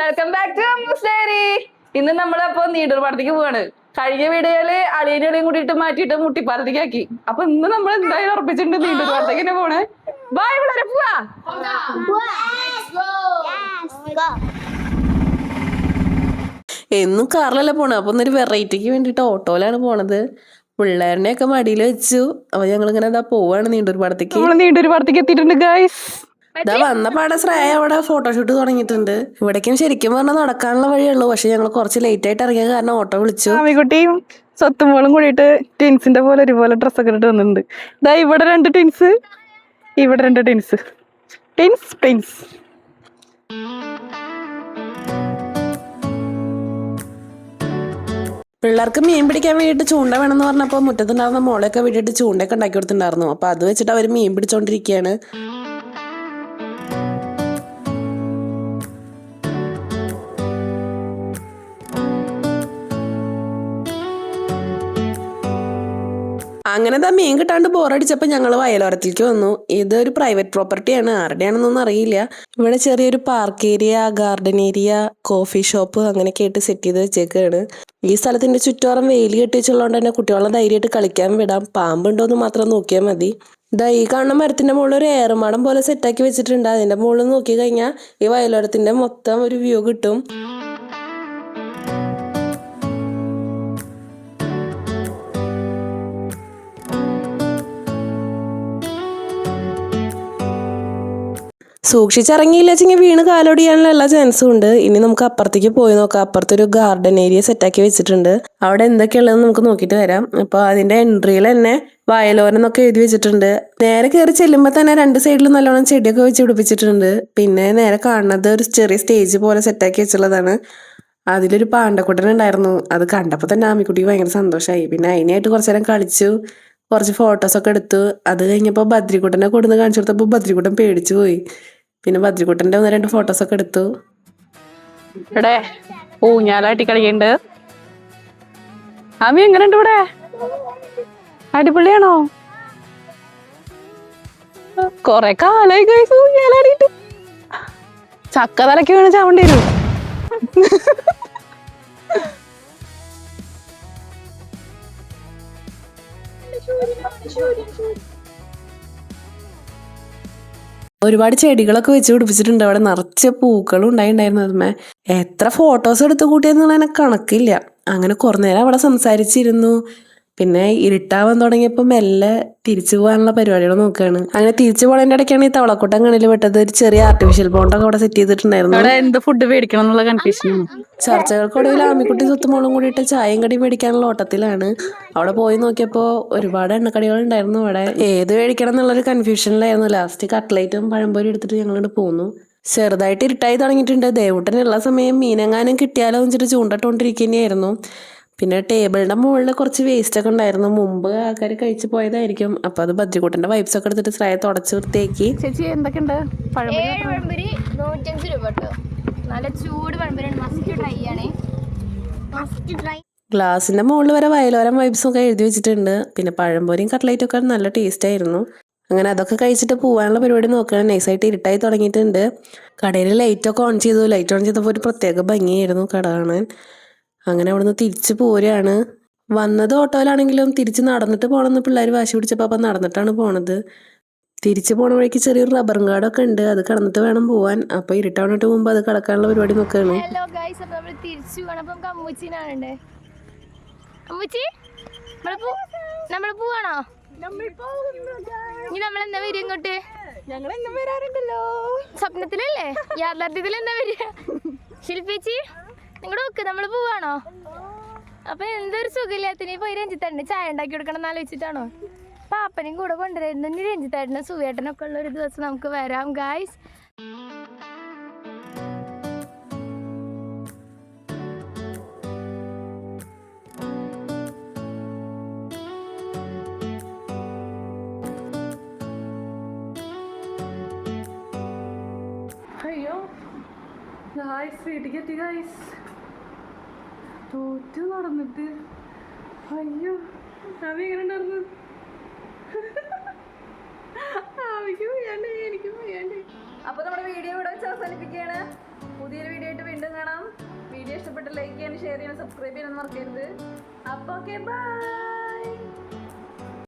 Welcome back to Ammu's diary. ഇന്ന് നമ്മളപ്പോ നീണ്ടൂർപാടത്തേക്ക് പോവാണ്. കഴിഞ്ഞ വീഡിയോയില് അളിയനെയും കൂടിയിട്ട് മാറ്റിയിട്ട് മുട്ടിപ്പാലത്തേക്ക് ആക്കി. അപ്പൊ ഇന്ന് നമ്മൾ എന്തായാലും ഉറപ്പിച്ചിട്ടുണ്ട് നീണ്ടൂർപാടത്തേക്ക് തന്നെ പോണേ. ബായ്, വളരെ പോവാ. എന്നും കാറിലല്ലേ പോണേ. അപ്പൊ ഒരു വെറൈറ്റിക്ക് വേണ്ടിട്ട് ഓട്ടോയിലാണ് പോണത്. പിള്ളേരുടെയൊക്കെ മടിയിൽ വെച്ചു. അപ്പൊ ഞങ്ങളിങ്ങനെ എന്താ പോവാണ് നീണ്ടൂർപാടത്തേക്ക്. നീണ്ടൂർപാടത്തേക്ക് എത്തിയിട്ടുണ്ട് ഗൈസ്. ഇതാ വന്ന പാടെ ശ്രേയ അവിടെ ഫോട്ടോഷൂട്ട് തുടങ്ങിയിട്ടുണ്ട്. ഇവിടേക്കും ശരിക്കും പറഞ്ഞാൽ നടക്കാനുള്ള വഴിയുള്ളൂ. പക്ഷെ ഞങ്ങൾ കുറച്ച് ലേറ്റ് ആയിട്ട് ഇറങ്ങിയ കാരണം ഓട്ടോ വിളിച്ചു. ആമിക്കുട്ടിയും സ്വത്തുമോളും കൂടിയിട്ട് ട്വിൻസിന്റെ പോലെ ഒരുപോലെ ഡ്രസ്സൊക്കെ ഇട്ടിട്ട് വന്നിട്ടുണ്ട്. ഇതാ ഇവിടെ 2 ട്വിൻസ്, ഇവിടെ 2 ട്വിൻസ്. ട്വിൻസ്. പിള്ളേർക്ക് മീൻ പിടിക്കാൻ വേണ്ടിയിട്ട് ചൂണ്ട വേണമെന്ന് പറഞ്ഞപ്പോൾ മുറ്റത്തുണ്ടായിരുന്ന മോളെയൊക്കെ വിട്ടിട്ട് ചൂണ്ടയൊക്കെ ഉണ്ടാക്കി കൊടുത്തിട്ടുണ്ടായിരുന്നു. അപ്പൊ അത് വെച്ചിട്ട് അവർ മീൻ പിടിച്ചോണ്ടിരിക്കുകയാണ്. അങ്ങനെ മീൻ കിട്ടാണ്ട് ബോറടിച്ചപ്പോൾ ഞങ്ങൾ വയലോരത്തേക്ക് വന്നു. ഇതൊരു പ്രൈവറ്റ് പ്രോപ്പർട്ടിയാണ്, ആരുടെയാണെന്നൊന്നും അറിയില്ല. ഇവിടെ ചെറിയൊരു park area, garden area, coffee shop അങ്ങനെയൊക്കെ ആയിട്ട് സെറ്റ് ചെയ്ത് വെച്ചേക്കാണ്. ഈ സ്ഥലത്തിന്റെ ചുറ്റോറം വേലി കെട്ടി വെച്ചുള്ളതുകൊണ്ട് തന്നെ കുട്ടികളെ ധൈര്യമായിട്ട് കളിക്കാൻ വിടാം. പാമ്പുണ്ടോന്ന് മാത്രം നോക്കിയാൽ മതി. ഇതാ ഈ കാണുന്ന മരത്തിന്റെ മുകളിൽ ഒരു ഏറുമാടം പോലെ സെറ്റാക്കി വെച്ചിട്ടുണ്ട്. അതിന്റെ മുകളിൽ നോക്കി കഴിഞ്ഞാൽ ഈ വയലോരത്തിന്റെ മൊത്തം ഒരു വ്യൂ കിട്ടും. സൂക്ഷിച്ചിറങ്ങിയില്ലെങ്കിൽ വീണ് കാലോടിയാനുള്ള എല്ലാ ചാൻസും ഉണ്ട്. ഇനി നമുക്ക് അപ്പുറത്തേക്ക് പോയി നോക്കാം. അപ്പുറത്തൊരു ഗാർഡൻ ഏരിയ സെറ്റാക്കി വെച്ചിട്ടുണ്ട്. അവിടെ എന്തൊക്കെയുള്ളതെന്ന് നമുക്ക് നോക്കിയിട്ട് വരാം. അപ്പോൾ അതിന്റെ എൻട്രിയിൽ തന്നെ വയലോരം എന്നൊക്കെ എഴുതി വെച്ചിട്ടുണ്ട്. നേരെ കയറി ചെല്ലുമ്പോൾ തന്നെ 2 സൈഡിലും നല്ലോണം ചെടിയൊക്കെ വെച്ച് പിടിപ്പിച്ചിട്ടുണ്ട്. പിന്നെ നേരെ കാണുന്നത് ഒരു ചെറിയ സ്റ്റേജ് പോലെ സെറ്റാക്കി വെച്ചുള്ളതാണ്. അതിലൊരു പാണ്ടക്കുട്ടൻ ഉണ്ടായിരുന്നു. അത് കണ്ടപ്പോൾ തന്നെ ആമിക്കുട്ടിക്ക് ഭയങ്കര സന്തോഷമായി. പിന്നെ അതിനായിട്ട് കുറച്ചു നേരം കളിച്ചു, കുറച്ച് ഫോട്ടോസൊക്കെ എടുത്തു. അത് കഴിഞ്ഞപ്പോൾ ബദ്രിക്കുട്ടനെ കൊടുന്ന് കാണിച്ചു കൊടുത്തപ്പോൾ ബദ്രിക്കുട്ടൻ പേടിച്ചു പോയി. പിന്നെ ബദ്രിക്കുട്ടൻ്റെ 1-2 ഫോട്ടോസൊക്കെ എടുത്തു. ഇവിടെ ഊഞ്ഞാലാട്ടി കളിക്കണ്ട്. ആമി എങ്ങനെയുണ്ട് ഇവിടെ? അടിപൊളിയാണോ? കൊറേ കാലായി ഗൈസ് ഊഞ്ഞാലാടിയിട്ട്. ചക്ക തലക്ക് വീണ് ചാവേണ്ടി വരും. ഒരുപാട് ചെടികളൊക്കെ വെച്ച് പിടിപ്പിച്ചിട്ടുണ്ട്. അവിടെ നിറച്ച് പൂക്കളും ഉണ്ടായിരുന്നു. അതുമേ എത്ര ഫോട്ടോസ് എടുത്ത് കൂട്ടിയെന്നുള്ളതിനെ കണക്കില്ല. അങ്ങനെ കുറേ നേരം അവിടെ സംസാരിച്ചിരുന്നു. പിന്നെ ഇരുട്ടാവാൻ തുടങ്ങിയപ്പോൾ മെല്ലെ തിരിച്ചു പോകാനുള്ള പരിപാടികൾ നോക്കുകയാണ്. അങ്ങനെ തിരിച്ചു പോണതിൻ്റെ ഇടയ്ക്കാണ് ഈ തവളക്കൂട്ടം കണ്ണിൽ പെട്ടത്. ഒരു ചെറിയ ആർട്ടിഫിഷ്യൽ പോണ്ടൊക്കെ അവിടെ സെറ്റ് ചെയ്തിട്ടുണ്ടായിരുന്നു. എന്ത് ഫുഡ് മേടിക്കണം എന്നുള്ള കൺഫ്യൂഷനാണ്. ചർച്ചകൾക്കൊടുവിൽ ആമിക്കുട്ടി സ്വത്തുമോളും കൂടിയിട്ട് ചായയും കടിയും മേടിക്കാനുള്ള ഓട്ടത്തിലാണ്. അവിടെ പോയി നോക്കിയപ്പോൾ ഒരുപാട് എണ്ണക്കടികൾ ഉണ്ടായിരുന്നു. അവിടെ ഏത് മേടിക്കണം എന്നുള്ളൊരു കൺഫ്യൂഷനിലായിരുന്നു. ലാസ്റ്റ് കട്ട്ലേറ്റും പഴംപൊരി എടുത്തിട്ട് ഞങ്ങളിവിടെ പോന്നു. ചെറുതായിട്ട് ഇരുട്ടായി തുടങ്ങിയിട്ടുണ്ട്. ദേവൂട്ടനുള്ള സമയം മീനെങ്ങാനും കിട്ടിയാലോ വെച്ചിട്ട് ചൂണ്ടിട്ടുകൊണ്ടിരിക്കുന്നതായിരുന്നു. പിന്നെ ടേബിളിന്റെ മുകളിൽ കുറച്ച് വേസ്റ്റ് ഒക്കെ ഉണ്ടായിരുന്നു. മുമ്പ് ആൾക്കാർ കഴിച്ചു പോയതായിരിക്കും. അപ്പൊ അത് ബദ്രിക്കുട്ടന്റെ വൈബ്സ് ഒക്കെ എടുത്തിട്ട് ശ്രേയ തുടച്ച് വൃത്തിയാക്കി. ചേച്ചി എന്തൊക്കെയുണ്ട്? പഴംപൊരി 105 രൂപ കേട്ടോ. നല്ല ചൂട് പഴംപൊരിയാണ്. മസ്റ്റ് ട്രൈ ആണ്. ഗ്ലാസിന്റെ മുകളിൽ വരെ വയലോരം വൈബ്സും ഒക്കെ എഴുതി വെച്ചിട്ടുണ്ട്. പിന്നെ പഴംപൊരിയും കട്ട്ലേറ്റും ഒക്കെ നല്ല ടേസ്റ്റ് ആയിരുന്നു. അങ്ങനെ അതൊക്കെ കഴിച്ചിട്ട് പോകാനുള്ള പരിപാടി നോക്കുകയാണ്. നൈസായിട്ട് ഇരുട്ടായി തുടങ്ങിയിട്ടുണ്ട്. കടയിൽ ലൈറ്റൊക്കെ ഓൺ ചെയ്തു. ലൈറ്റ് ഓൺ ചെയ്തപ്പോൾ ഒരു പ്രത്യേക ഭംഗിയായിരുന്നു കട കാണാൻ. അങ്ങനെ അവിടുന്ന് തിരിച്ചു പോരുകയാണ്. വന്നത് ഓട്ടോയിലാണെങ്കിലും തിരിച്ച് നടന്നിട്ട് പോകണമെന്ന് പിള്ളേർ വാശി പിടിച്ചപ്പോൾ അപ്പം നടന്നിട്ടാണ് പോണത്. തിരിച്ചു പോണ വഴിക്ക് ചെറിയൊരു റബ്ബറും കാടൊക്കെ ഉണ്ട്. അത് കടന്നിട്ട് വേണം പോവാൻ. അപ്പോൾ ഇരുട്ടാവണിട്ട് മുമ്പ് അത് കടക്കാനുള്ള പരിപാടി നോക്കുകയാണ്. ഹലോ ഗൈസ്, അപ്പോൾ നമ്മൾ തിരിച്ചു പോകണം. അപ്പം നമുക്ക് അമ്മൂച്ചിനാണുണ്ടേ. അമ്മൂച്ചി നമ്മൾ പോവാണോ? ഇനി നമ്മളെന്താ വരിക ഇങ്ങോട്ട്? ഞങ്ങൾ എന്നും വരാറുണ്ടല്ലോ. സ്വപ്നത്തിലല്ലേ, യാഥാർത്ഥ്യത്തിൽ എന്താ വരിക? ശില്പിച്ചി നിങ്ങളുടെ നോക്ക്, നമ്മൾ പോവാണോ? അപ്പൊ എന്തൊരു സുഖമില്ലാത്തിന് പോയി രഞ്ജിത്തേട്ടന് ചായ ഉണ്ടാക്കി കൊടുക്കണം എന്ന് ആലോചിച്ചിട്ടാണോ? പാപ്പനും കൂടെ കൊണ്ടുവരുന്നു. ഇനി രഞ്ജിത്തേട്ടനും സുവേട്ടനൊക്കെ ഉള്ള ഒരു ദിവസം നമുക്ക് വരാം ഗായ്സ്. അയ്യോ ഗായ്സ്, വീട്ടിലേക്ക് എത്തി ഗായ്സ്. തോറ്റു നടന്നിട്ട്. അയ്യോ ആവി എങ്ങനെ ഉണ്ടായിരുന്നു? ആവിക്ക് പോയാണ്ട് എനിക്കും പോയാണ്ട്. അപ്പൊ നമ്മുടെ വീഡിയോ ഇവിടെ വെച്ച് അവസാനിപ്പിക്കുകയാണ്. പുതിയൊരു വീഡിയോ ആയിട്ട് വീണ്ടും ലൈക്ക് ചെയ്യാനും ഷെയർ ചെയ്യാനും സബ്സ്ക്രൈബ് ചെയ്യാനും മറക്കരുത്. അപ്പൊ ഓക്കെ ബൈ.